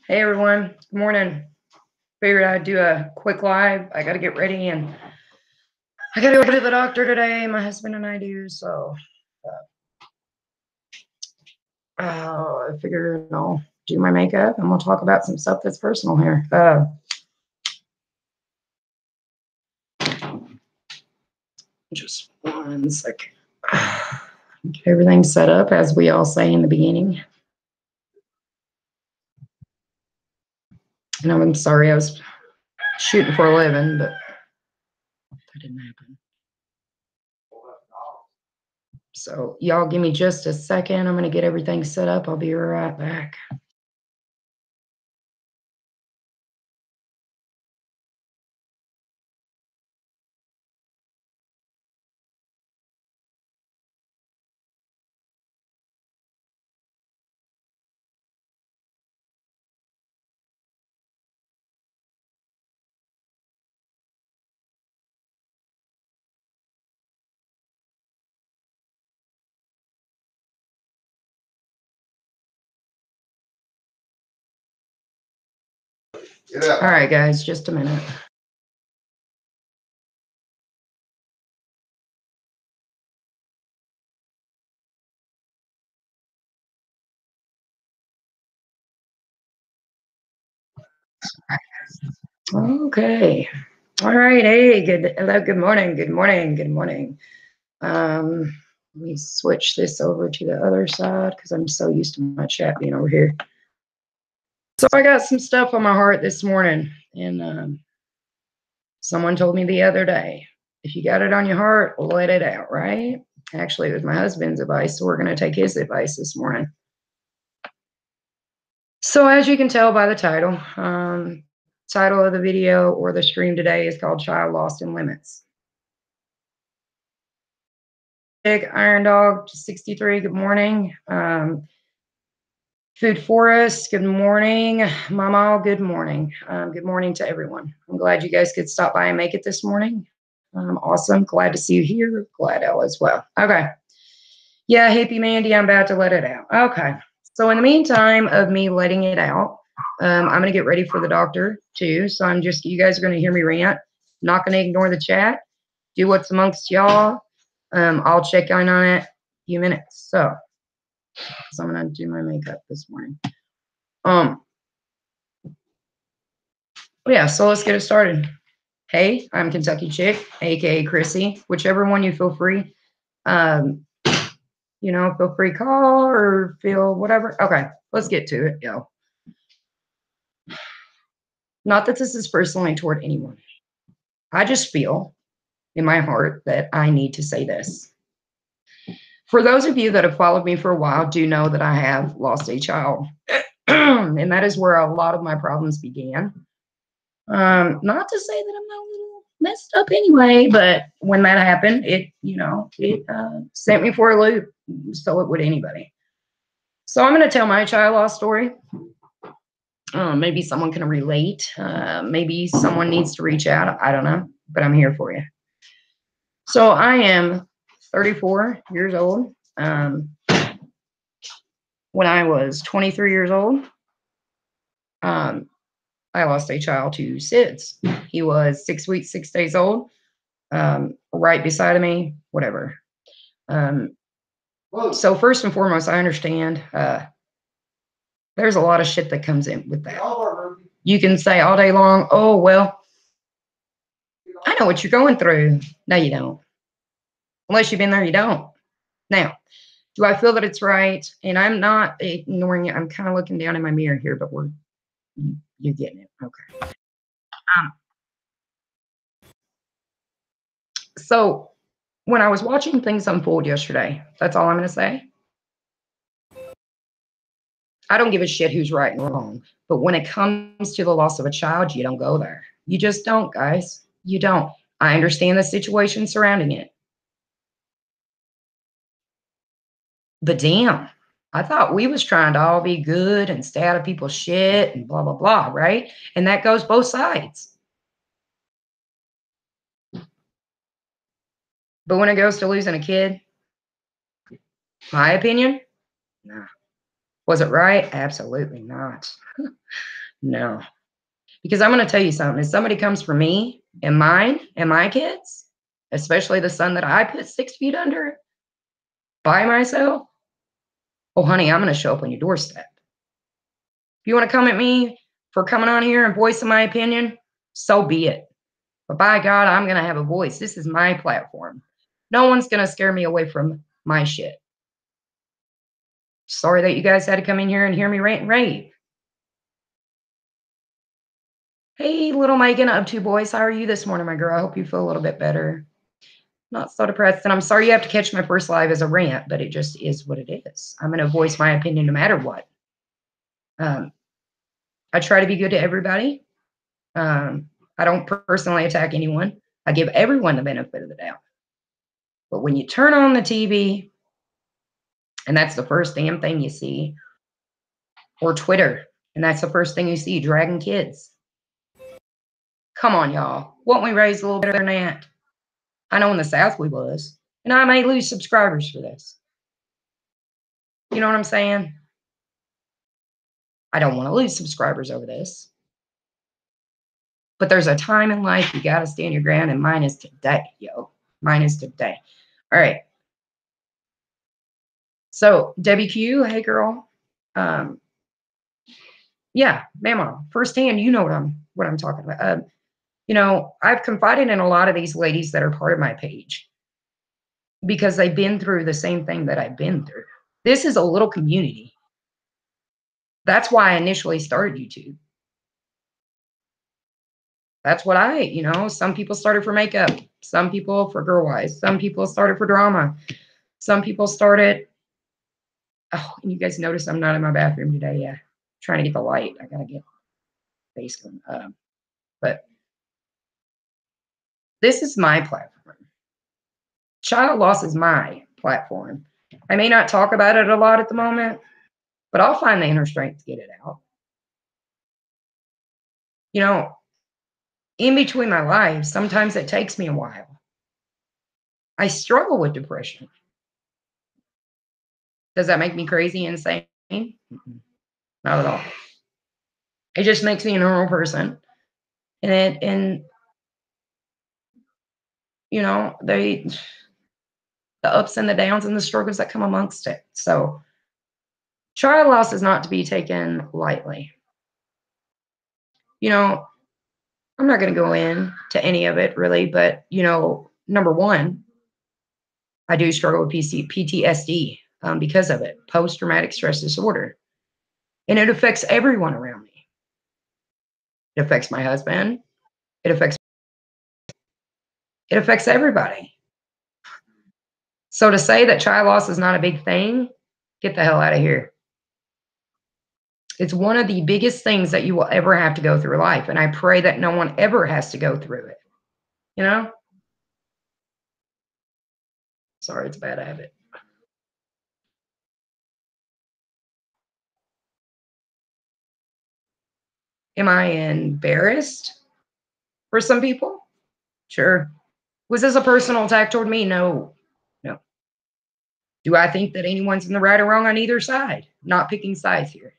Hey everyone, good morning. Figured I'd do a quick live. I got to get ready and I got to go to the doctor today. My husband and I do. So I figured I'll do my makeup and we'll talk about some stuff that's personal here. Just one second. Get everything set up as we all say in the beginning. And I'm sorry I was shooting for 11, but that didn't happen. So y'all give me just a second. I'm going to get everything set up. I'll be right back. All right, guys, just a minute. Okay. All right. Hey, hello, good morning. Good morning. Good morning. Let me switch this over to the other side because I'm so used to my chat being over here. So I got some stuff on my heart this morning, and someone told me the other day, if you got it on your heart, let it out, right? Actually, it was my husband's advice, so we're going to take his advice this morning. So as you can tell by the title of the video or the stream today is called Child Lost in Limits. Big Iron Dog 63, good morning. Food Forest, good morning. Mama, good morning. Good morning to everyone. I'm glad you guys could stop by and make it this morning. Awesome. Glad to see you here. Glad all as well. Okay. Yeah, hippie Mandy, I'm about to let it out. Okay. So in the meantime of me letting it out, I'm going to get ready for the doctor too. So you guys are going to hear me rant. Not going to ignore the chat. Do what's amongst y'all. I'll check in on it in a few minutes. So I'm going to do my makeup this morning. Yeah, so let's get it started. Hey, I'm Kentucky Chick, aka Chrissy. Whichever one you feel free. Feel free call or feel whatever. Okay, let's get to it, yo. Not that this is personally toward anyone. I just feel in my heart that I need to say this. For those of you that have followed me for a while, do know that I have lost a child. And that is where a lot of my problems began. Not to say that I'm not a little messed up anyway, but when that happened, it sent me for a loop. So it would anybody. So I'm going to tell my child loss story. Maybe someone can relate. Maybe someone needs to reach out. I don't know, but I'm here for you. So I am 34 years old. When I was 23 years old, I lost a child to SIDS. He was 6 weeks, 6 days old, right beside of me, whatever. So first and foremost, I understand there's a lot of shit that comes in with that. You can say all day long, oh, well, I know what you're going through. No, you don't. Unless you've been there, you don't. Now, do I feel that it's right? And I'm not ignoring it. I'm kind of looking down in my mirror here, but you're getting it. Okay. So when I was watching things unfold yesterday, that's all I'm going to say. I don't give a shit who's right and wrong. But when it comes to the loss of a child, you don't go there. You just don't, guys. You don't. I understand the situation surrounding it. But damn, I thought we was trying to all be good and stay out of people's shit and blah, blah, blah, right? And that goes both sides. But when it goes to losing a kid, my opinion, nah. Was it right? Absolutely not. No. Because I'm going to tell you something. If somebody comes for me and mine and my kids, especially the son that I put 6 feet under by myself, oh, honey, I'm going to show up on your doorstep. If you want to come at me for coming on here and voicing my opinion, so be it. But by God, I'm going to have a voice. This is my platform. No one's going to scare me away from my shit. Sorry that you guys had to come in here and hear me rant and rave. Hey, little Megan, up to boys. How are you this morning, my girl? I hope you feel a little bit better. Not so depressed. And I'm sorry you have to catch my first live as a rant, but it just is what it is. I'm going to voice my opinion no matter what. I try to be good to everybody. I don't personally attack anyone. I give everyone the benefit of the doubt. But when you turn on the TV, and that's the first damn thing you see, or Twitter, and that's the first thing you see, dragging kids. Come on, y'all. Won't we raise a little better than that? I know in the South we was. And I may lose subscribers for this. You know what I'm saying? I don't want to lose subscribers over this. But there's a time in life you got to stand your ground, and mine is today, yo. Mine is today. All right. So, Debbie Q, hey, girl. Yeah, Mama, firsthand, you know what I'm talking about. You know, I've confided in a lot of these ladies that are part of my page because they've been through the same thing that I've been through. This is a little community. That's why I initially started YouTube. That's what some people started for makeup, some people for Girl Wise, some people started for drama, some people started. Oh, and you guys notice I'm not in my bathroom today. Yeah, trying to get the light. I gotta get face going. But this is my platform. Child loss is my platform. I may not talk about it a lot at the moment, but I'll find the inner strength to get it out. You know, in between my lives, sometimes it takes me a while. I struggle with depression. Does that make me crazy, insane? Not at all. It just makes me a normal person. And the ups and the downs and the struggles that come amongst it. So child loss is not to be taken lightly. I'm not going to go into any of it really, but number one, I do struggle with PTSD because of it, post-traumatic stress disorder. And it affects everyone around me. It affects my husband. It affects everybody. So to say that child loss is not a big thing, get the hell out of here. It's one of the biggest things that you will ever have to go through life. And I pray that no one ever has to go through it. Sorry, it's a bad habit. Am I embarrassed for some people? Sure. Was this a personal attack toward me? No. No. Do I think that anyone's in the right or wrong on either side? Not picking sides here.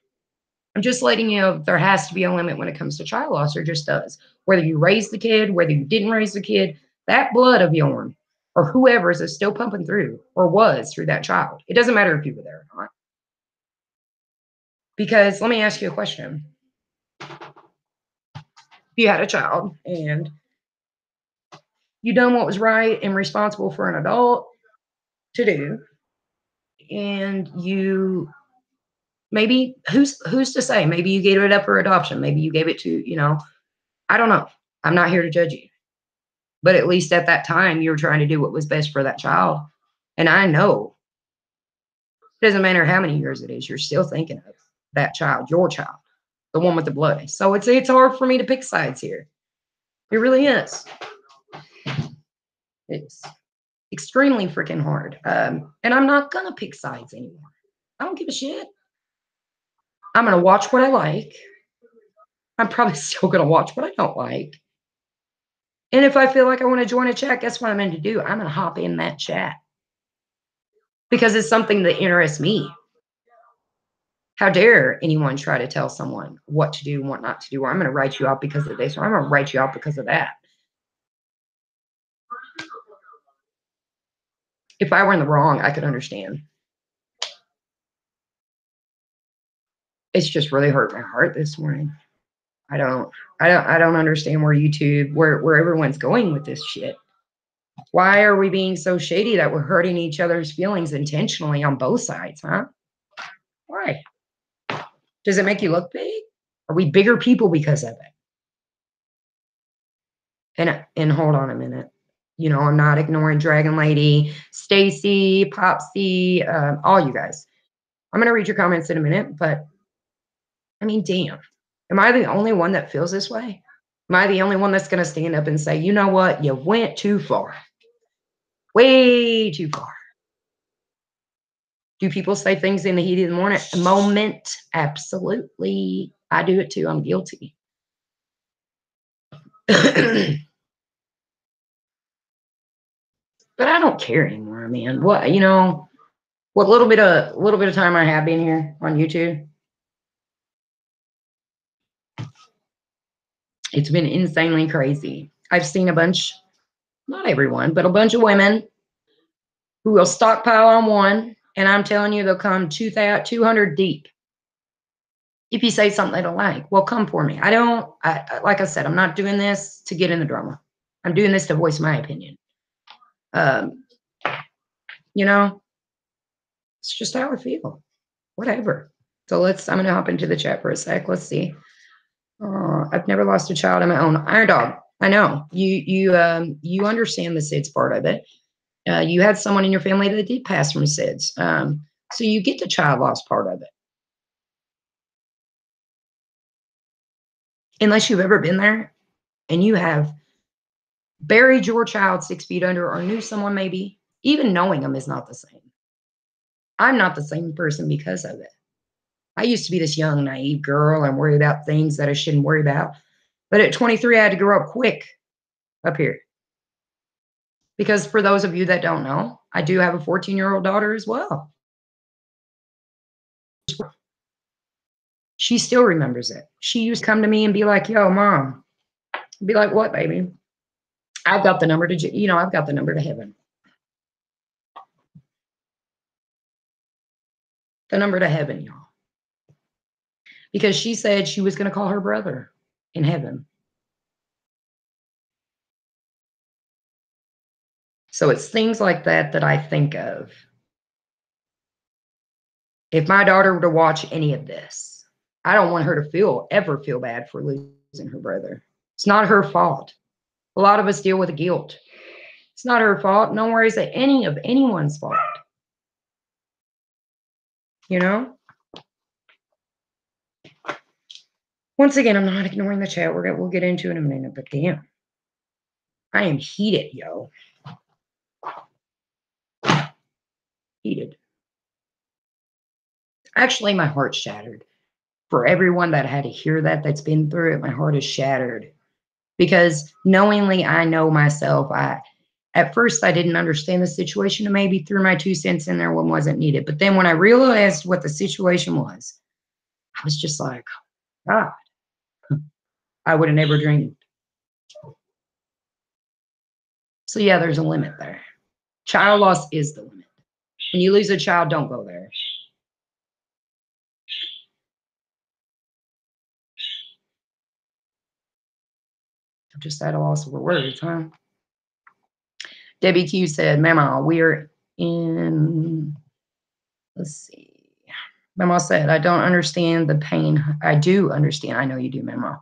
I'm just letting you know there has to be a limit when it comes to child loss. There just does. Whether you raise the kid, whether you didn't raise the kid, that blood of yours or whoever's is still pumping through or was through that child. It doesn't matter if you were there or not. Because let me ask you a question. If you had a child and you done what was right and responsible for an adult to do, and you maybe who's to say, maybe you gave it up for adoption, maybe you gave it to, I don't know. I'm not here to judge you. But at least at that time, you were trying to do what was best for that child. And I know it doesn't matter how many years it is, you're still thinking of that child, your child, the one with the blood. So it's hard for me to pick sides here. It really is. It's extremely freaking hard. And I'm not going to pick sides anymore. I don't give a shit. I'm going to watch what I like. I'm probably still going to watch what I don't like. And if I feel like I want to join a chat, guess what I'm going to do? I'm going to hop in that chat because it's something that interests me. How dare anyone try to tell someone what to do and what not to do, or I'm going to write you out because of this, or I'm going to write you out because of that. If I were in the wrong, I could understand. It's just really hurt my heart this morning. I don't understand where YouTube, where everyone's going with this shit. Why are we being so shady that we're hurting each other's feelings intentionally on both sides, huh? Why? Does it make you look big? Are we bigger people because of it? And hold on a minute. You know, I'm not ignoring Dragon Lady, Stacy, Popsy, all you guys. I'm gonna read your comments in a minute, but I mean, damn. Am I the only one that feels this way? Am I the only one that's gonna stand up and say, you know what, you went too far? Way too far. Do people say things in the heat of the moment? Absolutely. I do it too. I'm guilty. But I don't care anymore, man. What, what little bit of time I have been here on YouTube, it's been insanely crazy. I've seen a bunch, not everyone, but a bunch of women who will stockpile on one, and I'm telling you, they'll come 200 deep. If you say something they don't like, well, come for me. Like I said, I'm not doing this to get in the drama. I'm doing this to voice my opinion. Um, you know, it's just how I feel. Whatever. So I'm going to hop into the chat for a sec. Let's see. I've never lost a child of my own. Iron Dog. I know you understand the SIDS part of it. You had someone in your family that did pass from SIDS. So you get the child loss part of it. Unless you've ever been there and you have buried your child 6 feet under or knew someone maybe, even knowing them is not the same. I'm not the same person because of it. I used to be this young, naive girl and worry about things that I shouldn't worry about. But at 23, I had to grow up quick up here. Because for those of you that don't know, I do have a 14-year-old daughter as well. She still remembers it. She used to come to me and be like, yo, mom. I'd be like, what, baby? I've got the number to, I've got the number to heaven. The number to heaven, y'all. Because she said she was going to call her brother in heaven. So it's things like that that I think of. If my daughter were to watch any of this, I don't want her to ever feel bad for losing her brother. It's not her fault. A lot of us deal with guilt. It's not her fault. No worries at any of anyone's fault. You know? Once again, I'm not ignoring the chat. We'll get into it in a minute, but damn. I am heated, yo. Heated. Actually, my heart's shattered. For everyone that had to hear that's been through it, my heart is shattered. Because knowingly, I know myself. At first, I didn't understand the situation and maybe threw my 2 cents in there when wasn't needed. But then when I realized what the situation was, I was just like, God, I would have never dreamed. So yeah, there's a limit there. Child loss is the limit. When you lose a child, don't go there. I'm just at a loss for words, huh? Debbie Q said, Mama, we're in, let's see. Mama said, I don't understand the pain. I do understand. I know you do, Mama.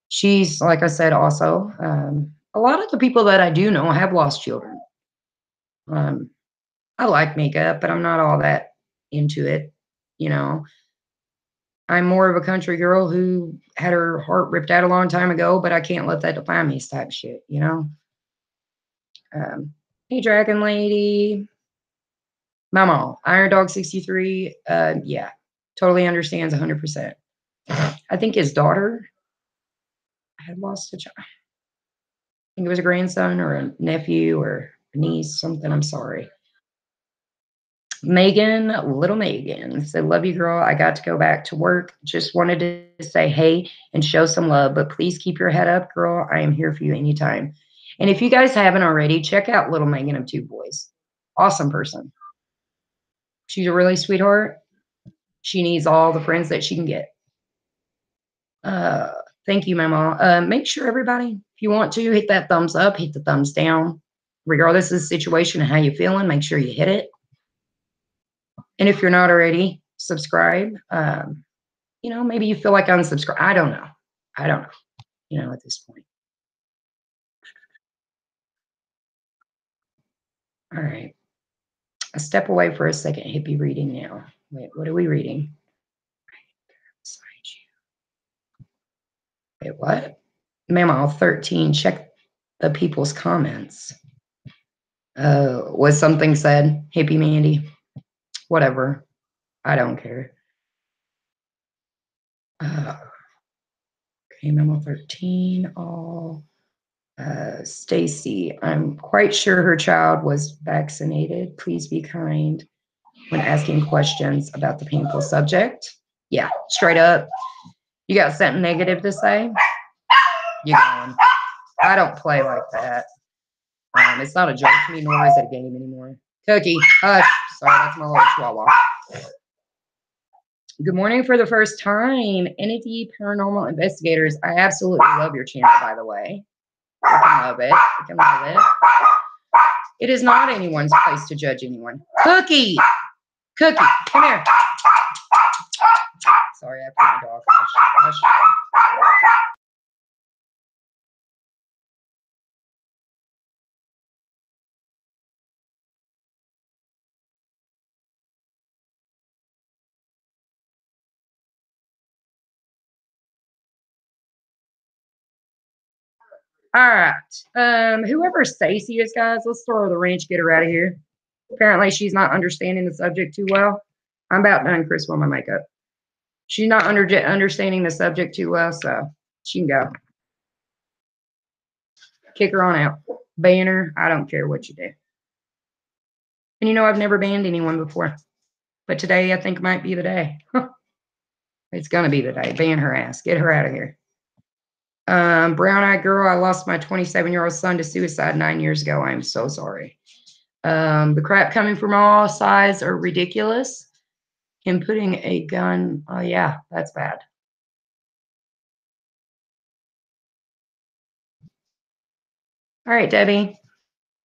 She's, like I said, also, a lot of the people that I do know have lost children. I like makeup, but I'm not all that into it. I'm more of a country girl who had her heart ripped out a long time ago, but I can't let that define me type shit, Hey, Dragon Lady. Mama, Iron Dog 63. Yeah, totally understands 100%. I think his daughter had lost a child. I think it was a grandson or a nephew or a niece, something. I'm sorry. Megan, little Megan said, love you, girl. I got to go back to work. Just wanted to say hey and show some love, but please keep your head up, girl. I am here for you anytime. And if you guys haven't already, check out little Megan of Two Boys. Awesome person. She's a really sweetheart. She needs all the friends that she can get. Thank you, Mama. Make sure everybody, if you want to, hit that thumbs up, hit the thumbs down. Regardless of the situation and how you're feeling, make sure you hit it. And if you're not already, subscribe. Maybe you feel like unsubscribe. I don't know. I don't know, at this point. All right. A step away for a second. Hippie reading now. Wait, what are we reading? Wait, what? Mammal 13. Check the people's comments. Was something said? Hippie Mandy. Whatever. I don't care. Okay, Memo 13. All. Stacy, I'm quite sure her child was vaccinated. Please be kind when asking questions about the painful subject. Yeah, straight up. You got something negative to say? You're going. I don't play like that. It's not a joke to me, nor is it a game anymore. Cookie, hush. Sorry, that's my little chihuahua. Good morning for the first time, Entity Paranormal Investigators. I absolutely love your channel, by the way. I can love it. I can love it. It is not anyone's place to judge anyone. Cookie, Cookie, come here. Sorry, I put my dog. Hush, hush. All right. Whoever Stacy is, guys, let's throw her the wrench, get her out of here. Apparently, she's not understanding the subject too well. I'm about done, Chris, with my makeup. She's not understanding the subject too well, so she can go. Kick her on out. Ban her. I don't care what you do. And I've never banned anyone before. But today, I think might be the day. It's going to be the day. Ban her ass. Get her out of here. Brown-eyed girl, I lost my 27-year-old son to suicide 9 years ago. I'm so sorry. The crap coming from all sides are ridiculous. Him putting a gun, oh yeah, that's bad. All right, Debbie.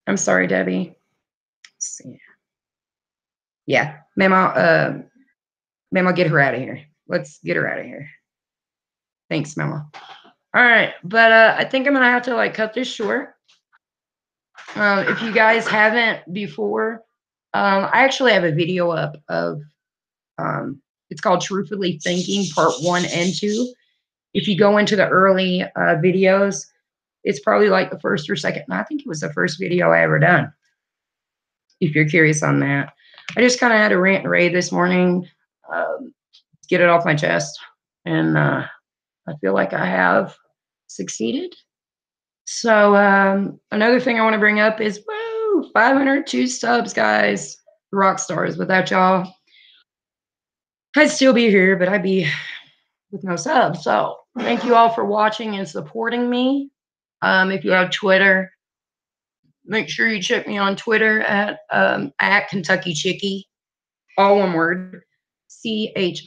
I'm sorry, Debbie. Let's see. Yeah, Mama, get her out of here. Let's get her out of here. Thanks, Mama. All right, but I think I'm gonna have to cut this short. If you guys haven't before, I actually have a video up of it's called Truthfully Thinking Part 1 and 2. If you go into the early videos, it's probably like the first or second. I think it was the first video I ever done. If you're curious on that, I just kind of had a rant and rave this morning, get it off my chest, and I feel like I have succeeded. So another thing I want to bring up is, woo, 502 subs, guys, rock stars. Without y'all, I'd still be here, but I'd be with no subs. So thank you all for watching and supporting me. If you have Twitter, make sure you check me on Twitter at Kentucky Chickie, all one word, CHICKY.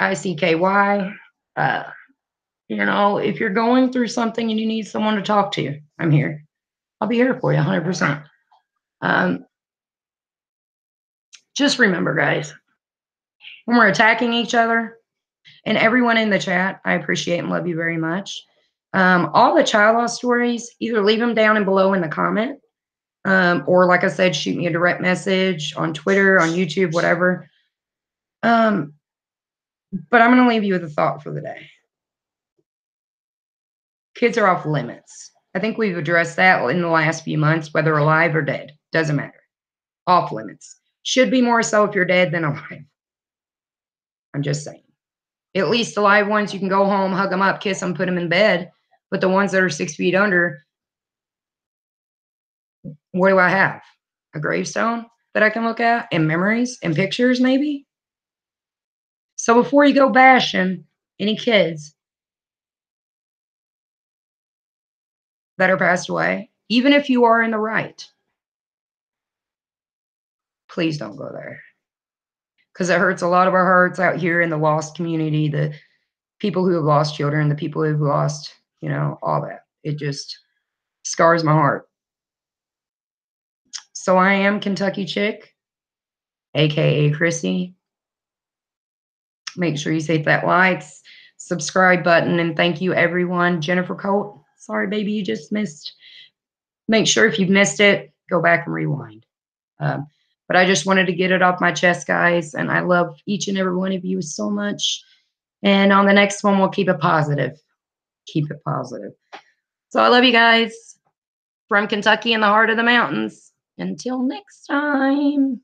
If you're going through something and you need someone to talk to, I'm here. I'll be here for you 100%. Just remember, guys, when we're attacking each other, and everyone in the chat, I appreciate and love you very much. All the child loss stories, either leave them down and below in the comment, or like I said, shoot me a direct message on Twitter, on YouTube, whatever. But I'm going to leave you with a thought for the day. Kids are off limits. I think we've addressed that in the last few months, whether alive or dead. Doesn't matter. Off limits. Should be more so if you're dead than alive. I'm just saying. At least the live ones, you can go home, hug them up, kiss them, put them in bed. But the ones that are 6 feet under, what do I have? A gravestone? that I can look at and memories and pictures maybe. So before you go bashing any kids that are passed away, even if you are in the right, please don't go there because it hurts a lot of our hearts out here in the lost community, the people who have lost children, the people who've lost, all that. It just scars my heart. So I am Kentucky Chick, aka Chrissy. Make sure you hit that likes, subscribe button, and thank you everyone. Jennifer Colt, sorry baby, you just missed. Make sure if you've missed it, go back and rewind. Um, but I just wanted to get it off my chest, guys, and I love each and every one of you so much. And on the next one, we'll keep it positive. Keep it positive. So I love you guys from Kentucky in the heart of the mountains. Until next time.